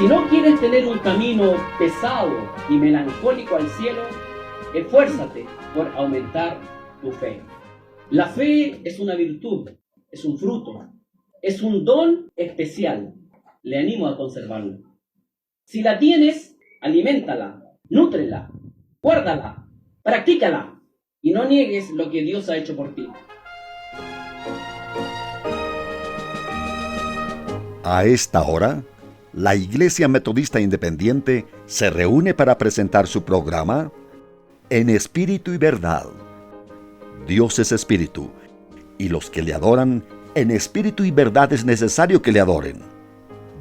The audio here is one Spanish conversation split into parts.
Si no quieres tener un camino pesado y melancólico al cielo, esfuérzate por aumentar tu fe. La fe es una virtud, es un fruto, es un don especial. Le animo a conservarlo. Si la tienes, aliméntala, nútrela, guárdala, practícala y no niegues lo que Dios ha hecho por ti. A esta hora, la Iglesia Metodista Independiente se reúne para presentar su programa En Espíritu y Verdad. Dios es Espíritu, y los que le adoran en espíritu y verdad es necesario que le adoren.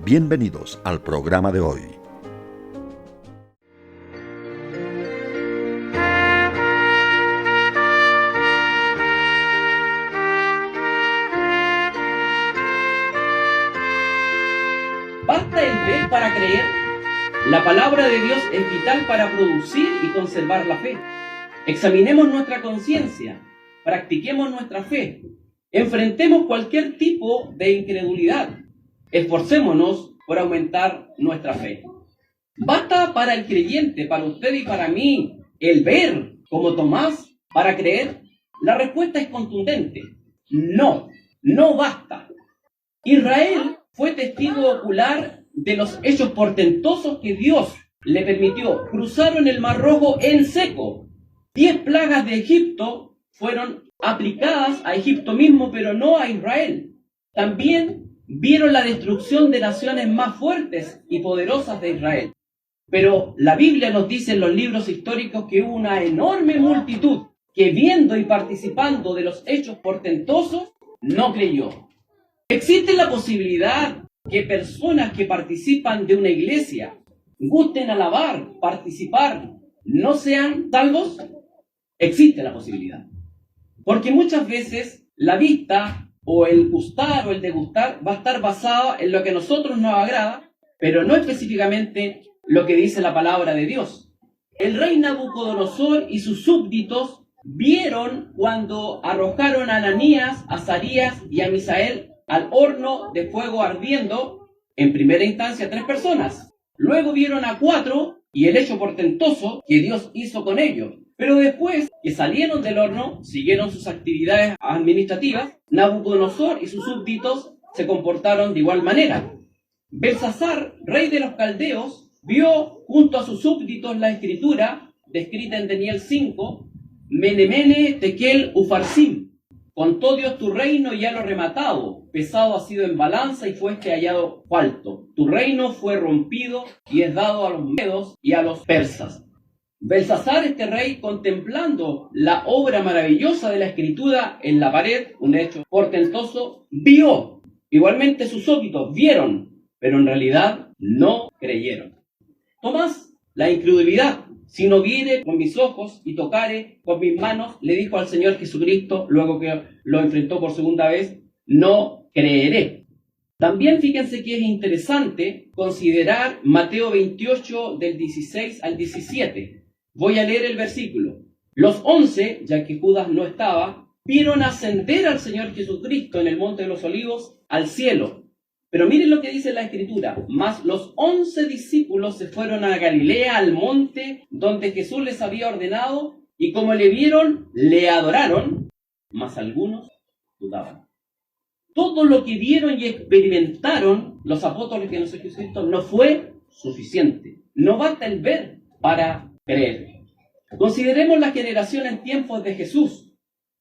Bienvenidos al programa de hoy. ¿Basta el ver para creer? La palabra de Dios es vital para producir y conservar la fe. Examinemos nuestra conciencia, practiquemos nuestra fe, enfrentemos cualquier tipo de incredulidad, esforcémonos por aumentar nuestra fe. ¿Basta para el creyente, para usted y para mí, el ver como Tomás para creer? La respuesta es contundente. No, no basta. Israel fue testigo ocular de los hechos portentosos que Dios le permitió. Cruzaron el Mar Rojo en seco. 10 plagas de Egipto fueron aplicadas a Egipto mismo, pero no a Israel. También vieron la destrucción de naciones más fuertes y poderosas de Israel. Pero la Biblia nos dice en los libros históricos que hubo una enorme multitud que, viendo y participando de los hechos portentosos, no creyó. ¿Existe la posibilidad que personas que participan de una iglesia, gusten alabar, participar, no sean salvos? Existe la posibilidad. Porque muchas veces la vista o el gustar o el degustar va a estar basado en lo que a nosotros nos agrada, pero no específicamente lo que dice la palabra de Dios. El rey Nabucodonosor y sus súbditos vieron cuando arrojaron a Ananías, a Azarías y a Misael al horno de fuego ardiendo, en primera instancia 3 personas. Luego vieron a 4 y el hecho portentoso que Dios hizo con ellos. Pero después que salieron del horno, siguieron sus actividades administrativas, Nabucodonosor y sus súbditos se comportaron de igual manera. Belsasar, rey de los caldeos, vio junto a sus súbditos la escritura, descrita en Daniel 5, Menemene Tekel Ufarsim. Contó Dios tu reino y ya lo rematado, pesado ha sido en balanza y fue hallado falto. Tu reino fue rompido y es dado a los medos y a los persas. Belsasar, este rey, contemplando la obra maravillosa de la escritura en la pared, un hecho portentoso, vio. Igualmente sus súbditos vieron, pero en realidad no creyeron. Tomás, la incredulidad. Si no viere con mis ojos y tocare con mis manos, le dijo al Señor Jesucristo, luego que lo enfrentó por segunda vez, no creeré. También fíjense que es interesante considerar Mateo 28 del 16 al 17. Voy a leer el versículo. Los 11, ya que Judas no estaba, vieron ascender al Señor Jesucristo en el Monte de los Olivos al cielo. Pero miren lo que dice la Escritura. Mas los 11 discípulos se fueron a Galilea, al monte donde Jesús les había ordenado, y como le vieron, le adoraron, mas algunos dudaban. Todo lo que vieron y experimentaron los apóstoles de nuestro Jesucristo no fue suficiente. No basta el ver para creer. Consideremos la generación en tiempos de Jesús.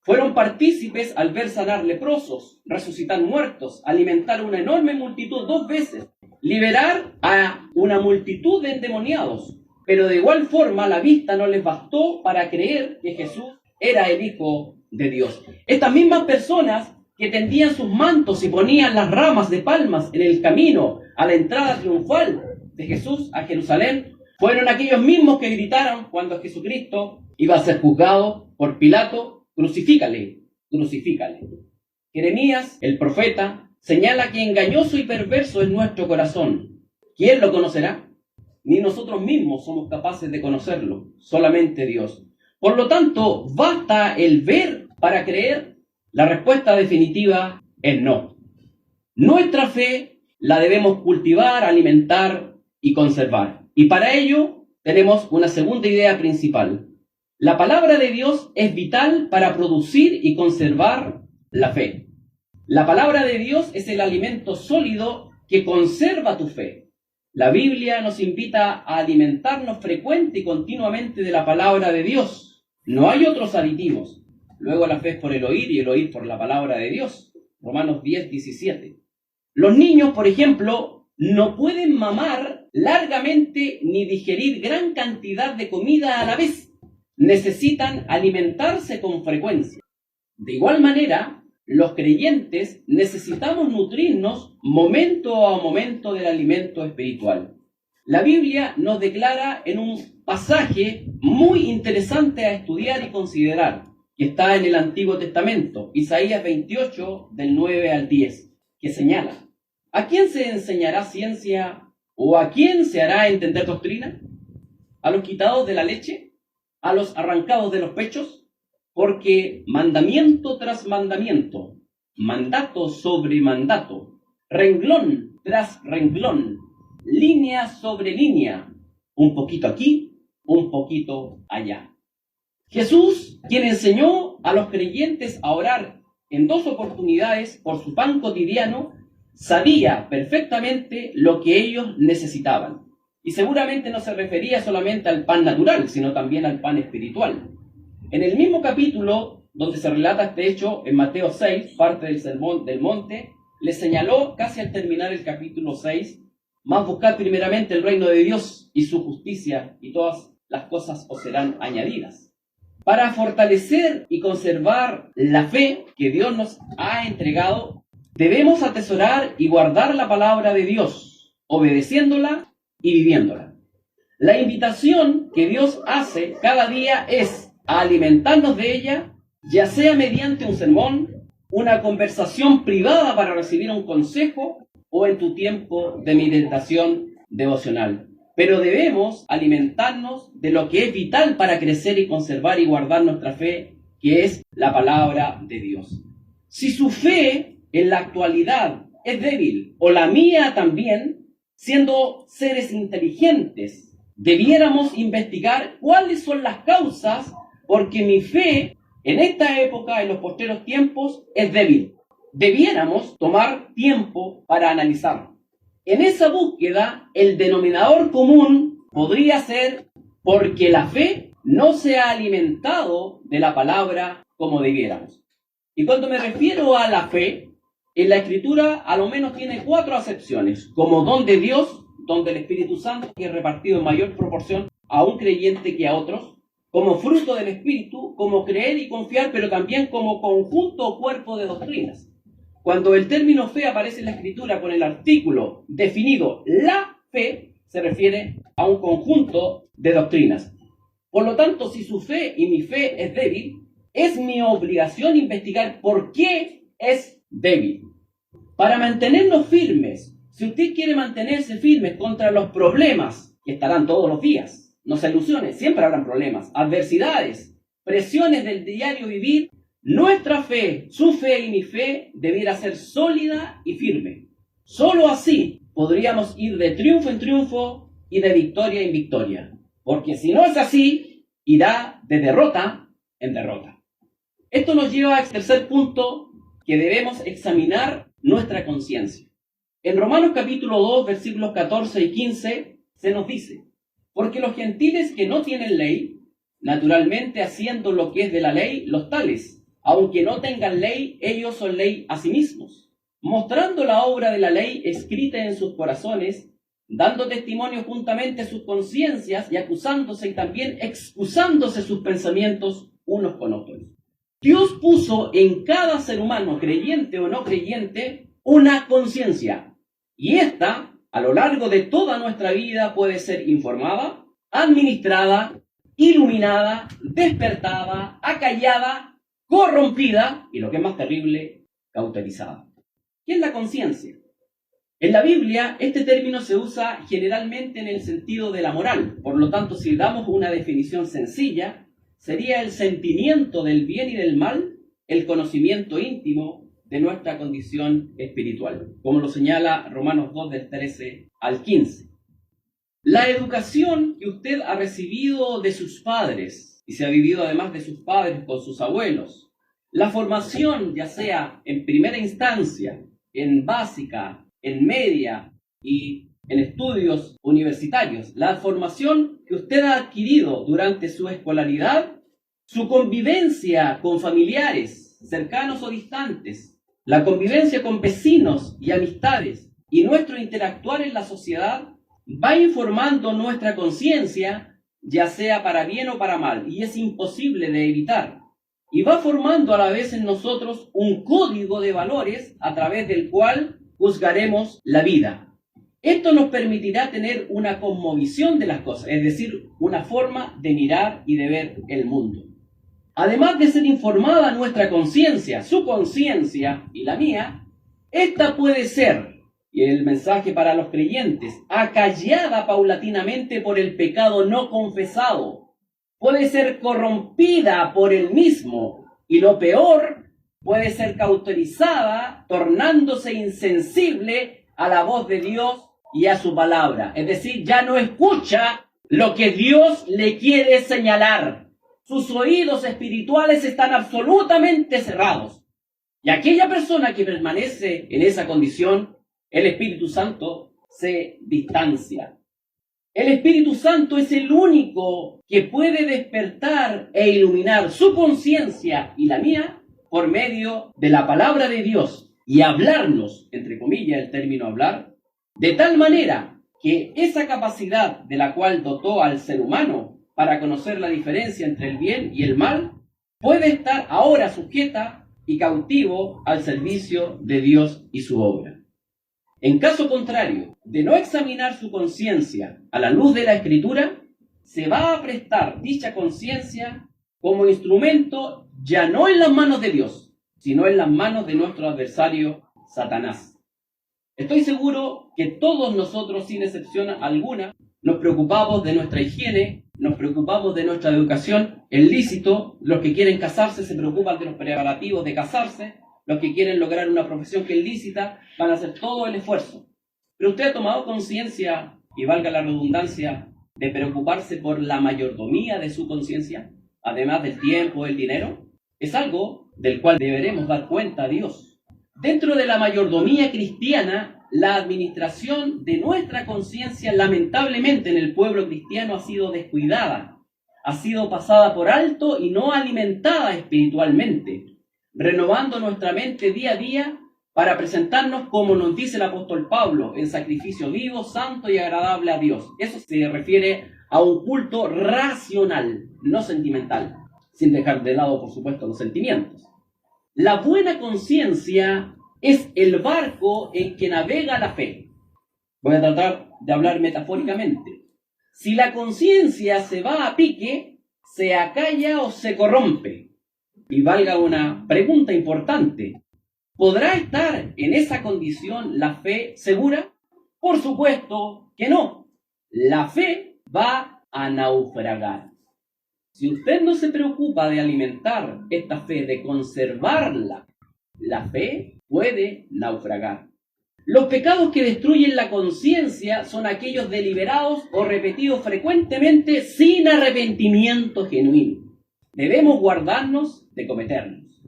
Fueron partícipes al ver sanar leprosos, resucitar muertos, alimentar una enorme multitud 2 veces, liberar a una multitud de endemoniados. Pero de igual forma la vista no les bastó para creer que Jesús era el Hijo de Dios. Estas mismas personas que tendían sus mantos y ponían las ramas de palmas en el camino a la entrada triunfal de Jesús a Jerusalén, fueron aquellos mismos que gritaron cuando Jesucristo iba a ser juzgado por Pilato: crucifícale, crucifícale. Jeremías, el profeta, señala que engañoso y perverso es nuestro corazón. ¿Quién lo conocerá? Ni nosotros mismos somos capaces de conocerlo, solamente Dios. Por lo tanto, ¿basta el ver para creer? La respuesta definitiva es no. Nuestra fe la debemos cultivar, alimentar y conservar. Y para ello tenemos una segunda idea principal. La palabra de Dios es vital para producir y conservar la fe. La palabra de Dios es el alimento sólido que conserva tu fe. La Biblia nos invita a alimentarnos frecuente y continuamente de la palabra de Dios. No hay otros aditivos. Luego la fe es por el oír y el oír por la palabra de Dios. Romanos 10:17. Los niños, por ejemplo, no pueden mamar largamente ni digerir gran cantidad de comida a la vez. Necesitan alimentarse con frecuencia. De igual manera, los creyentes necesitamos nutrirnos momento a momento del alimento espiritual. La Biblia nos declara en un pasaje muy interesante a estudiar y considerar, que está en el Antiguo Testamento, Isaías 28, del 9 al 10, que señala: ¿a quién se enseñará ciencia o a quién se hará entender doctrina? ¿A los quitados de la leche? ¿A los arrancados de los pechos? Porque mandamiento tras mandamiento, mandato sobre mandato, renglón tras renglón, línea sobre línea, un poquito aquí, un poquito allá. Jesús, quien enseñó a los creyentes a orar en 2 oportunidades por su pan cotidiano, sabía perfectamente lo que ellos necesitaban. Y seguramente no se refería solamente al pan natural, sino también al pan espiritual. En el mismo capítulo donde se relata este hecho, en Mateo 6, parte del Sermón del Monte, le señaló casi al terminar el capítulo 6, más buscad primeramente el reino de Dios y su justicia, y todas las cosas os serán añadidas. Para fortalecer y conservar la fe que Dios nos ha entregado, debemos atesorar y guardar la palabra de Dios, obedeciéndola y viviéndola. La invitación que Dios hace cada día es a alimentarnos de ella, ya sea mediante un sermón, una conversación privada para recibir un consejo o en tu tiempo de meditación devocional. Pero debemos alimentarnos de lo que es vital para crecer y conservar y guardar nuestra fe, que es la palabra de Dios. Si su fe en la actualidad es débil, o la mía también, siendo seres inteligentes, debiéramos investigar cuáles son las causas porque mi fe en esta época, en los postreros tiempos, es débil. Debiéramos tomar tiempo para analizarlo. En esa búsqueda, el denominador común podría ser porque la fe no se ha alimentado de la palabra como debiéramos. Y cuando me refiero a la fe, en la Escritura a lo menos tiene 4 acepciones: como don de Dios, don del Espíritu Santo, que es repartido en mayor proporción a un creyente que a otros; como fruto del Espíritu, como creer y confiar, pero también como conjunto o cuerpo de doctrinas. Cuando el término fe aparece en la Escritura con el artículo definido la fe, se refiere a un conjunto de doctrinas. Por lo tanto, si su fe y mi fe es débil, es mi obligación investigar por qué es débil. Para mantenernos firmes, si usted quiere mantenerse firmes contra los problemas que estarán todos los días, no se ilusione, siempre habrán problemas, adversidades, presiones del diario vivir, nuestra fe, su fe y mi fe debiera ser sólida y firme. Solo así podríamos ir de triunfo en triunfo y de victoria en victoria. Porque si no es así, irá de derrota en derrota. Esto nos lleva al tercer punto, que debemos examinar nuestra conciencia. En Romanos capítulo 2, versículos 14 y 15, se nos dice: porque los gentiles que no tienen ley, naturalmente haciendo lo que es de la ley, los tales, aunque no tengan ley, ellos son ley a sí mismos, mostrando la obra de la ley escrita en sus corazones, dando testimonio juntamente a sus conciencias y acusándose y también excusándose sus pensamientos unos con otros. Dios puso en cada ser humano, creyente o no creyente, una conciencia, y esta, a lo largo de toda nuestra vida, puede ser informada, administrada, iluminada, despertada, acallada, corrompida y, lo que es más terrible, cauterizada. ¿Qué es la conciencia? En la Biblia, este término se usa generalmente en el sentido de la moral. Por lo tanto, si damos una definición sencilla, sería el sentimiento del bien y del mal, el conocimiento íntimo de nuestra condición espiritual, como lo señala Romanos 2, del 13 al 15. La educación que usted ha recibido de sus padres, y se ha vivido además de sus padres con sus abuelos, la formación, ya sea en primera instancia, en básica, en media y en estudios universitarios, la formación que usted ha adquirido durante su escolaridad, su convivencia con familiares, cercanos o distantes, la convivencia con vecinos y amistades y nuestro interactuar en la sociedad va informando nuestra conciencia, ya sea para bien o para mal, y es imposible de evitar. Y va formando a la vez en nosotros un código de valores a través del cual juzgaremos la vida. Esto nos permitirá tener una cosmovisión de las cosas, es decir, una forma de mirar y de ver el mundo. Además de ser informada nuestra conciencia, su conciencia y la mía, esta puede ser, y el mensaje para los creyentes, acallada paulatinamente por el pecado no confesado, puede ser corrompida por el mismo, y lo peor, puede ser cauterizada, tornándose insensible a la voz de Dios y a su palabra. Es decir, ya no escucha lo que Dios le quiere señalar. Sus oídos espirituales están absolutamente cerrados. Y aquella persona que permanece en esa condición, el Espíritu Santo se distancia. El Espíritu Santo es el único que puede despertar e iluminar su conciencia y la mía por medio de la palabra de Dios y hablarnos, entre comillas el término hablar, de tal manera que esa capacidad de la cual dotó al ser humano para conocer la diferencia entre el bien y el mal, puede estar ahora sujeta y cautivo al servicio de Dios y su obra. En caso contrario, de no examinar su conciencia a la luz de la Escritura, se va a prestar dicha conciencia como instrumento ya no en las manos de Dios, sino en las manos de nuestro adversario, Satanás. Estoy seguro que todos nosotros, sin excepción alguna, nos preocupamos de nuestra higiene, nos preocupamos de nuestra educación, el lícito, los que quieren casarse se preocupan de los preparativos de casarse, los que quieren lograr una profesión que es lícita van a hacer todo el esfuerzo. Pero usted ha tomado conciencia, y valga la redundancia, de preocuparse por la mayordomía de su conciencia, además del tiempo, el dinero. Es algo del cual deberemos dar cuenta a Dios. Dentro de la mayordomía cristiana, la administración de nuestra conciencia, lamentablemente en el pueblo cristiano, ha sido descuidada, ha sido pasada por alto y no alimentada espiritualmente, renovando nuestra mente día a día para presentarnos, como nos dice el apóstol Pablo, en sacrificio vivo, santo y agradable a Dios. Eso se refiere a un culto racional, no sentimental, sin dejar de lado, por supuesto, los sentimientos. La buena conciencia es el barco en que navega la fe. Voy a tratar de hablar metafóricamente. Si la conciencia se va a pique, se acalla o se corrompe. Y valga una pregunta importante. ¿Podrá estar en esa condición la fe segura? Por supuesto que no. La fe va a naufragar. Si usted no se preocupa de alimentar esta fe, de conservarla, la fe puede naufragar. Los pecados que destruyen la conciencia son aquellos deliberados o repetidos frecuentemente sin arrepentimiento genuino. Debemos guardarnos de cometerlos.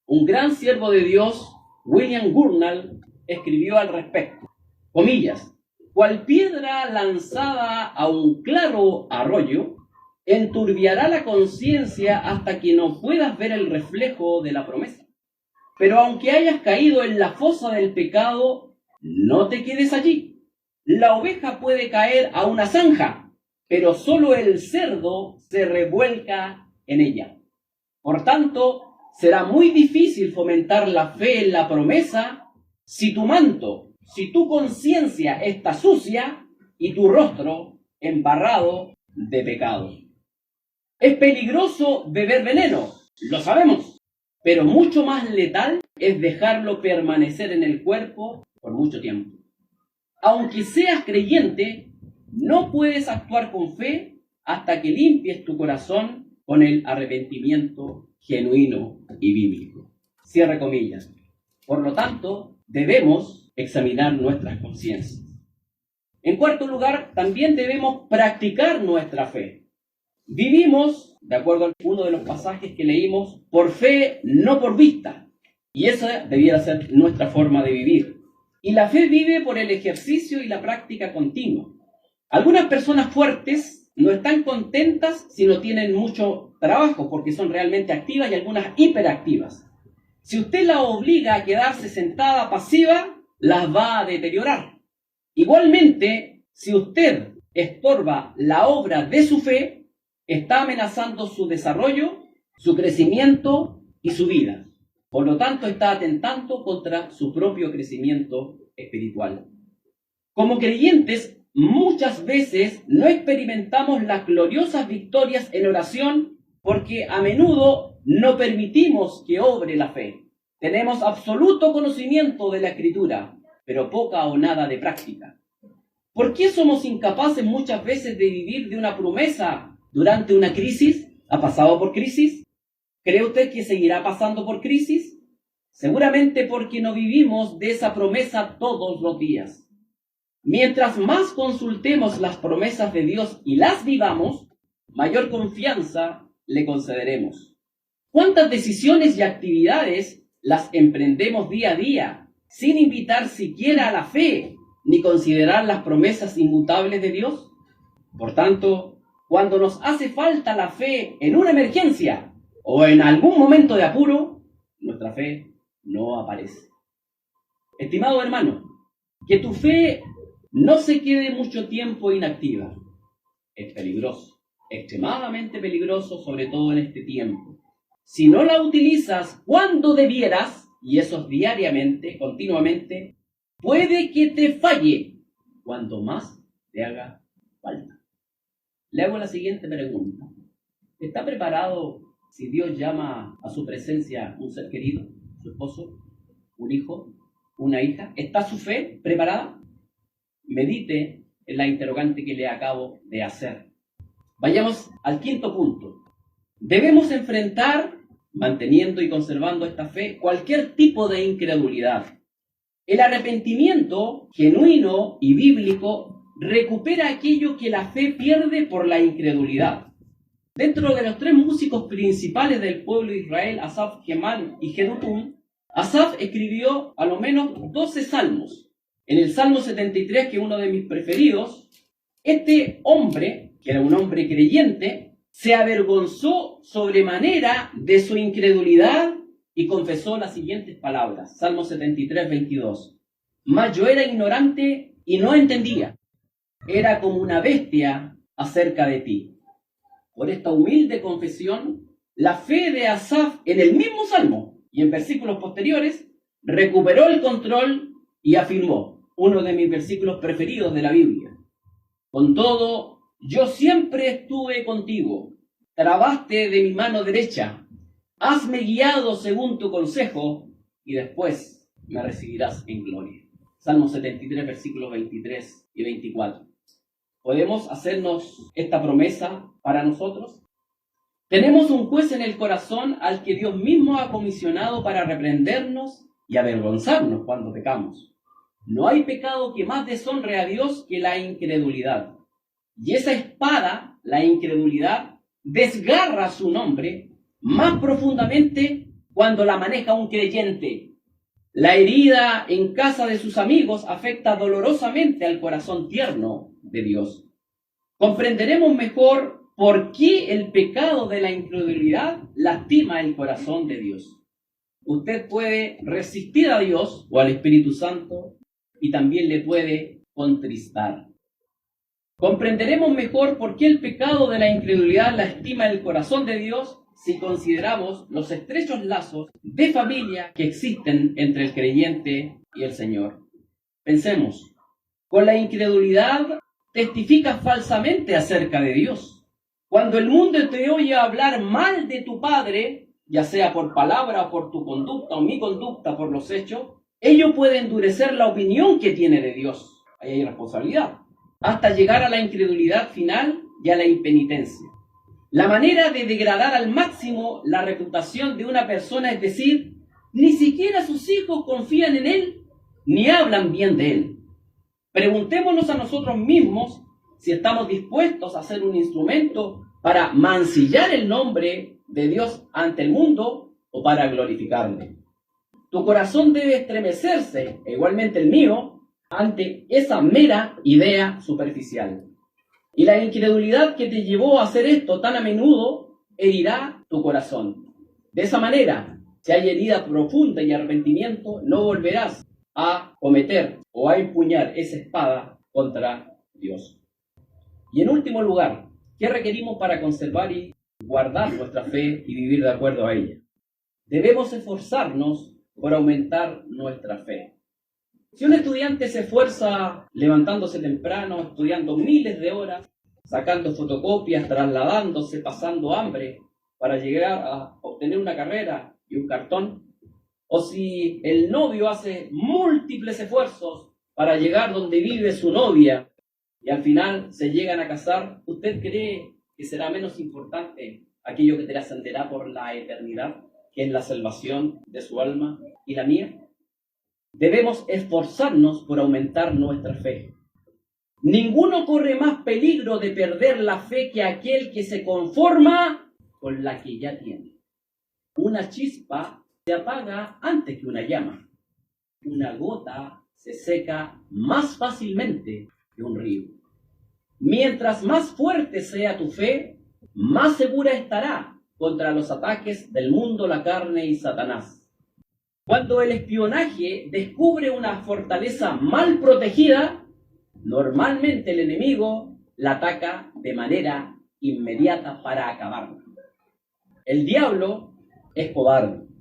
Un gran siervo de Dios, William Gurnall, escribió al respecto, comillas, cual piedra lanzada a un claro arroyo, enturbiará la conciencia hasta que no puedas ver el reflejo de la promesa. Pero aunque hayas caído en la fosa del pecado, no te quedes allí. La oveja puede caer a una zanja, pero solo el cerdo se revuelca en ella. Por tanto, será muy difícil fomentar la fe en la promesa si tu manto, si tu conciencia está sucia y tu rostro embarrado de pecado. Es peligroso beber veneno, lo sabemos, pero mucho más letal es dejarlo permanecer en el cuerpo por mucho tiempo. Aunque seas creyente, no puedes actuar con fe hasta que limpies tu corazón con el arrepentimiento genuino y bíblico. Cierra comillas. Por lo tanto, debemos examinar nuestras conciencias. En cuarto lugar, también debemos practicar nuestra fe. Vivimos, de acuerdo a uno de los pasajes que leímos, por fe, no por vista. Y esa debiera ser nuestra forma de vivir. Y la fe vive por el ejercicio y la práctica continua. Algunas personas fuertes no están contentas si no tienen mucho trabajo, porque son realmente activas y algunas hiperactivas. Si usted la obliga a quedarse sentada pasiva, las va a deteriorar. Igualmente, si usted estorba la obra de su fe, está amenazando su desarrollo, su crecimiento y su vida. Por lo tanto, está atentando contra su propio crecimiento espiritual. Como creyentes, muchas veces no experimentamos las gloriosas victorias en oración porque a menudo no permitimos que obre la fe. Tenemos absoluto conocimiento de la Escritura, pero poca o nada de práctica. ¿Por qué somos incapaces muchas veces de vivir de una promesa durante una crisis? ¿Ha pasado por crisis? ¿Cree usted que seguirá pasando por crisis? Seguramente porque no vivimos de esa promesa todos los días. Mientras más consultemos las promesas de Dios y las vivamos, mayor confianza le concederemos. ¿Cuántas decisiones y actividades las emprendemos día a día, sin invitar siquiera a la fe, ni considerar las promesas inmutables de Dios? Por tanto, cuando nos hace falta la fe en una emergencia o en algún momento de apuro, nuestra fe no aparece. Estimado hermano, que tu fe no se quede mucho tiempo inactiva. Es peligroso, extremadamente peligroso, sobre todo en este tiempo. Si no la utilizas cuando debieras, y eso es diariamente, continuamente, puede que te falle cuando más te haga falta. Le hago la siguiente pregunta. ¿Está preparado si Dios llama a su presencia un ser querido, su esposo, un hijo, una hija? ¿Está su fe preparada? Medite en la interrogante que le acabo de hacer. Vayamos al quinto punto. Debemos enfrentar, manteniendo y conservando esta fe, cualquier tipo de incredulidad. El arrepentimiento genuino y bíblico recupera aquello que la fe pierde por la incredulidad. Dentro de los tres músicos principales del pueblo de Israel, Asaf, Heman y Jedutum, Asaf escribió a lo menos 12 salmos. En el Salmo 73, que es uno de mis preferidos, este hombre, que era un hombre creyente, se avergonzó sobremanera de su incredulidad y confesó las siguientes palabras. Salmo 73, 22. Mas yo era ignorante y no entendía. Era como una bestia acerca de ti. Por esta humilde confesión, la fe de Asaf en el mismo Salmo y en versículos posteriores recuperó el control y afirmó uno de mis versículos preferidos de la Biblia. Con todo, yo siempre estuve contigo. Trabaste de mi mano derecha. Hazme guiado según tu consejo y después me recibirás en gloria. Salmo 73, versículos 23 y 24. ¿Podemos hacernos esta promesa para nosotros? Tenemos un juez en el corazón al que Dios mismo ha comisionado para reprendernos y avergonzarnos cuando pecamos. No hay pecado que más deshonre a Dios que la incredulidad. Y esa espada, la incredulidad, desgarra su nombre más profundamente cuando la maneja un creyente. La herida en casa de sus amigos afecta dolorosamente al corazón tierno de Dios. Comprenderemos mejor por qué el pecado de la incredulidad lastima el corazón de Dios. Usted puede resistir a Dios o al Espíritu Santo y también le puede contristar. Comprenderemos mejor por qué el pecado de la incredulidad lastima el corazón de Dios si consideramos los estrechos lazos de familia que existen entre el creyente y el Señor. Pensemos, con la incredulidad testificas falsamente acerca de Dios. Cuando el mundo te oye hablar mal de tu Padre, ya sea por palabra o por tu conducta o mi conducta por los hechos, ello puede endurecer la opinión que tiene de Dios. Ahí hay responsabilidad. Hasta llegar a la incredulidad final y a la impenitencia. La manera de degradar al máximo la reputación de una persona es decir, ni siquiera sus hijos confían en él, ni hablan bien de él. Preguntémonos a nosotros mismos si estamos dispuestos a ser un instrumento para mancillar el nombre de Dios ante el mundo o para glorificarle. Tu corazón debe estremecerse, e igualmente el mío, ante esa mera idea superficial. Y la incredulidad que te llevó a hacer esto tan a menudo herirá tu corazón. De esa manera, si hay herida profunda y arrepentimiento, no volverás a cometer o a empuñar esa espada contra Dios. Y en último lugar, ¿qué requerimos para conservar y guardar nuestra fe y vivir de acuerdo a ella? Debemos esforzarnos por aumentar nuestra fe. Si un estudiante se esfuerza levantándose temprano, estudiando miles de horas, sacando fotocopias, trasladándose, pasando hambre para llegar a obtener una carrera y un cartón, o si el novio hace múltiples esfuerzos para llegar donde vive su novia y al final se llegan a casar, ¿usted cree que será menos importante aquello que trascenderá por la eternidad, que es la salvación de su alma y la mía? Debemos esforzarnos por aumentar nuestra fe. Ninguno corre más peligro de perder la fe que aquel que se conforma con la que ya tiene. Una chispa se apaga antes que una llama. Una gota se seca más fácilmente que un río. Mientras más fuerte sea tu fe, más segura estará contra los ataques del mundo, la carne y Satanás. Cuando el espionaje descubre una fortaleza mal protegida, normalmente el enemigo la ataca de manera inmediata para acabarla. El diablo es cobarde.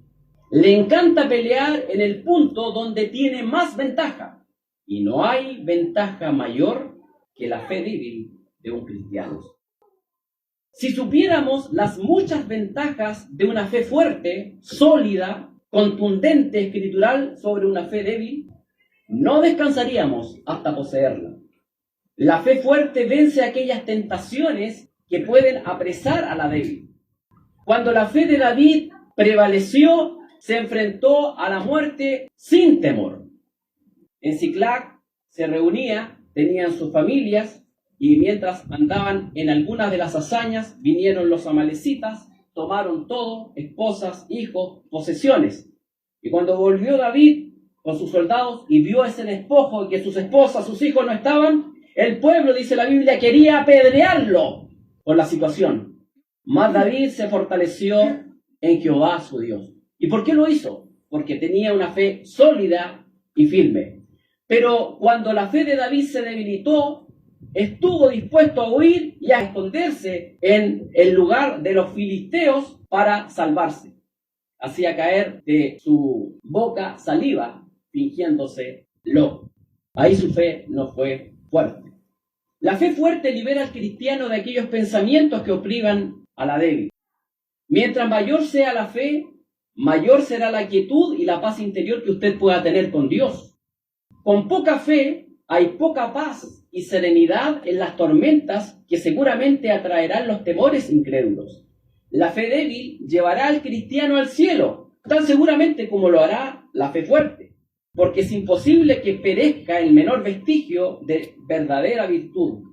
Le encanta pelear en el punto donde tiene más ventaja. Y no hay ventaja mayor que la fe débil de un cristiano. Si supiéramos las muchas ventajas de una fe fuerte, sólida, contundente, escritural sobre una fe débil, no descansaríamos hasta poseerla. La fe fuerte vence aquellas tentaciones que pueden apresar a la débil. Cuando la fe de David prevaleció, se enfrentó a la muerte sin temor. En Siclag se reunía, tenían sus familias, y mientras andaban en algunas de las hazañas, vinieron los amalecitas, tomaron todo, esposas, hijos, posesiones. Y cuando volvió David con sus soldados y vio ese despojo y que sus esposas, sus hijos no estaban, el pueblo, dice la Biblia, quería apedrearlo por la situación. Mas David se fortaleció en Jehová su Dios. ¿Y por qué lo hizo? Porque tenía una fe sólida y firme. Pero cuando la fe de David se debilitó, estuvo dispuesto a huir y a esconderse en el lugar de los filisteos para salvarse. Hacía caer de su boca saliva, fingiéndose loco. Ahí su fe no fue fuerte. La fe fuerte libera al cristiano de aquellos pensamientos que opriman a la débil. Mientras mayor sea la fe, mayor será la quietud y la paz interior que usted pueda tener con Dios. Con poca fe hay poca paz y serenidad en las tormentas que seguramente atraerán los temores incrédulos. La fe débil llevará al cristiano al cielo, tan seguramente como lo hará la fe fuerte, porque es imposible que perezca el menor vestigio de verdadera virtud,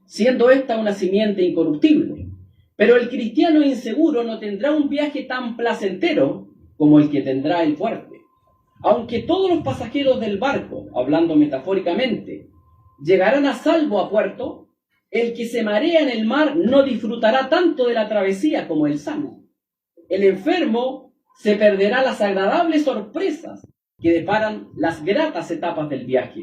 siendo esta una simiente incorruptible. Pero el cristiano inseguro no tendrá un viaje tan placentero como el que tendrá el fuerte. Aunque todos los pasajeros del barco, hablando metafóricamente, llegarán a salvo a puerto, el que se marea en el mar no disfrutará tanto de la travesía como el sano. El enfermo se perderá las agradables sorpresas que deparan las gratas etapas del viaje.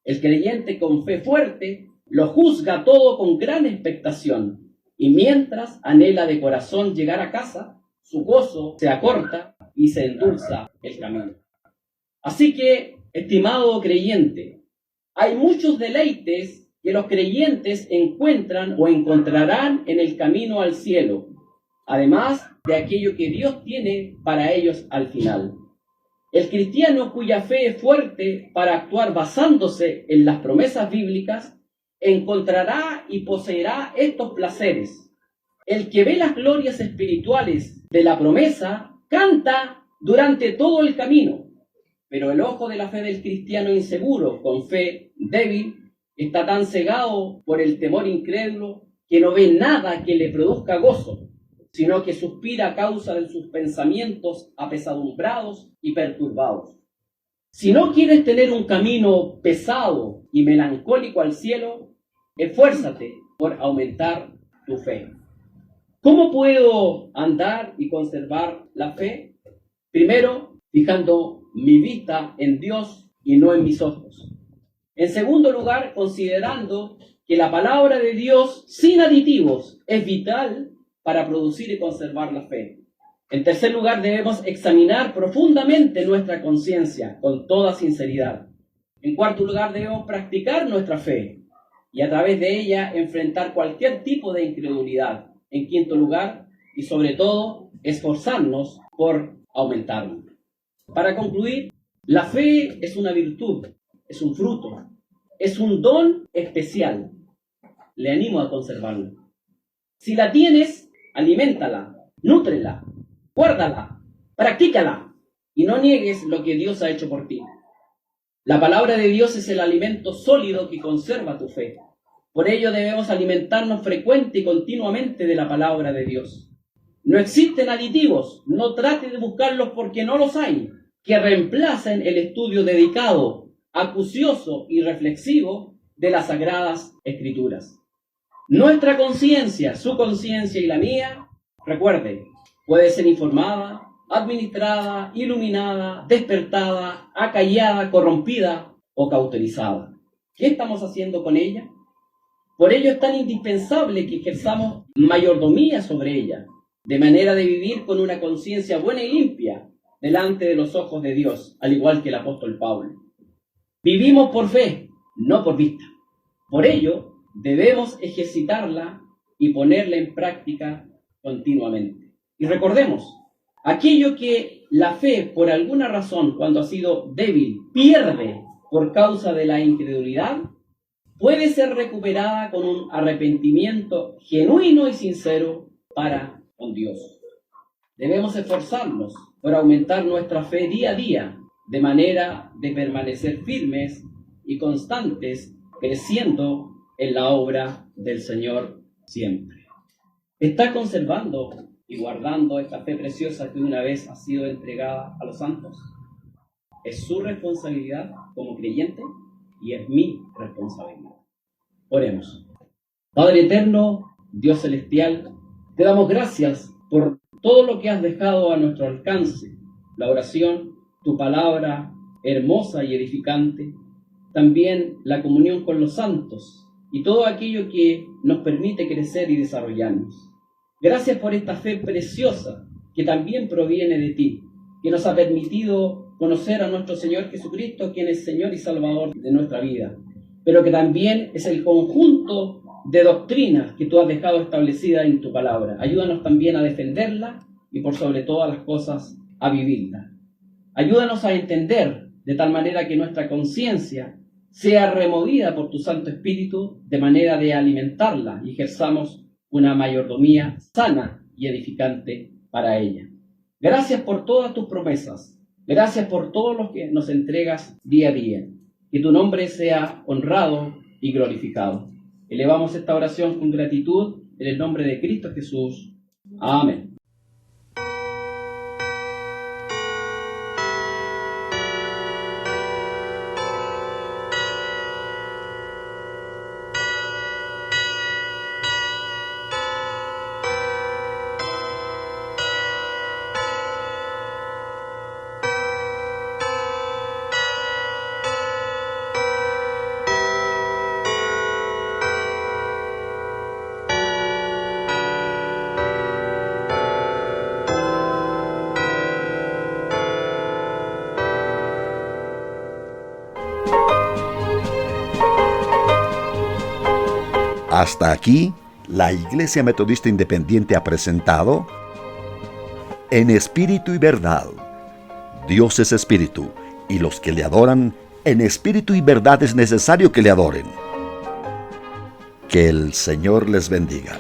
El creyente con fe fuerte lo juzga todo con gran expectación, y mientras anhela de corazón llegar a casa, su gozo se acorta y se endulza el camino. Así que, estimado creyente, hay muchos deleites que los creyentes encuentran o encontrarán en el camino al cielo, además de aquello que Dios tiene para ellos al final. El cristiano cuya fe es fuerte para actuar basándose en las promesas bíblicas, encontrará y poseerá estos placeres. El que ve las glorias espirituales de la promesa, canta durante todo el camino. Pero el ojo de la fe del cristiano inseguro, con fe débil, está tan cegado por el temor incrédulo que no ve nada que le produzca gozo, sino que suspira a causa de sus pensamientos apesadumbrados y perturbados. Si no quieres tener un camino pesado y melancólico al cielo, esfuérzate por aumentar tu fe. ¿Cómo puedo andar y conservar la fe? Primero, fijando mi vista en Dios y no en mis ojos. En segundo lugar, considerando que la palabra de Dios sin aditivos es vital para producir y conservar la fe. En tercer lugar, debemos examinar profundamente nuestra conciencia con toda sinceridad. En cuarto lugar, debemos practicar nuestra fe y a través de ella enfrentar cualquier tipo de incredulidad. En quinto lugar, y sobre todo, esforzarnos por aumentarla. Para concluir, la fe es una virtud, es un fruto, es un don especial. Le animo a conservarla. Si la tienes, aliméntala, nútrela, guárdala, practícala y no niegues lo que Dios ha hecho por ti. La palabra de Dios es el alimento sólido que conserva tu fe. Por ello debemos alimentarnos frecuente y continuamente de la palabra de Dios. No existen aditivos, no trate de buscarlos porque no los hay, que reemplacen el estudio dedicado, acucioso y reflexivo de las Sagradas Escrituras. Nuestra conciencia, su conciencia y la mía, recuerde, puede ser informada, administrada, iluminada, despertada, acallada, corrompida o cauterizada. ¿Qué estamos haciendo con ella? Por ello es tan indispensable que ejerzamos mayordomía sobre ella, de manera de vivir con una conciencia buena y limpia delante de los ojos de Dios, al igual que el apóstol Pablo. Vivimos por fe, no por vista. Por ello, debemos ejercitarla y ponerla en práctica continuamente. Y recordemos, aquello que la fe, por alguna razón, cuando ha sido débil, pierde por causa de la incredulidad, puede ser recuperada con un arrepentimiento genuino y sincero para con Dios. Debemos esforzarnos por aumentar nuestra fe día a día, de manera de permanecer firmes y constantes, creciendo en la obra del Señor siempre. ¿Está conservando y guardando esta fe preciosa que una vez ha sido entregada a los santos? Es su responsabilidad como creyente y es mi responsabilidad. Oremos. Padre eterno, Dios celestial, te damos gracias por todo lo que has dejado a nuestro alcance, la oración, tu palabra hermosa y edificante, también la comunión con los santos y todo aquello que nos permite crecer y desarrollarnos. Gracias por esta fe preciosa que también proviene de ti, que nos ha permitido conocer a nuestro Señor Jesucristo, quien es Señor y Salvador de nuestra vida, pero que también es el conjunto de doctrinas que tú has dejado establecida en tu palabra. Ayúdanos también a defenderla y por sobre todas las cosas a vivirla. Ayúdanos a entender de tal manera que nuestra conciencia sea removida por tu Santo Espíritu, de manera de alimentarla y ejerzamos una mayordomía sana y edificante para ella. Gracias por todas tus promesas. Gracias por todo lo que nos entregas día a día. Que tu nombre sea honrado y glorificado. Elevamos esta oración con gratitud en el nombre de Cristo Jesús. Amén. Hasta aquí, la Iglesia Metodista Independiente ha presentado En Espíritu y Verdad. Dios es Espíritu, y los que le adoran, en espíritu y verdad es necesario que le adoren. Que el Señor les bendiga.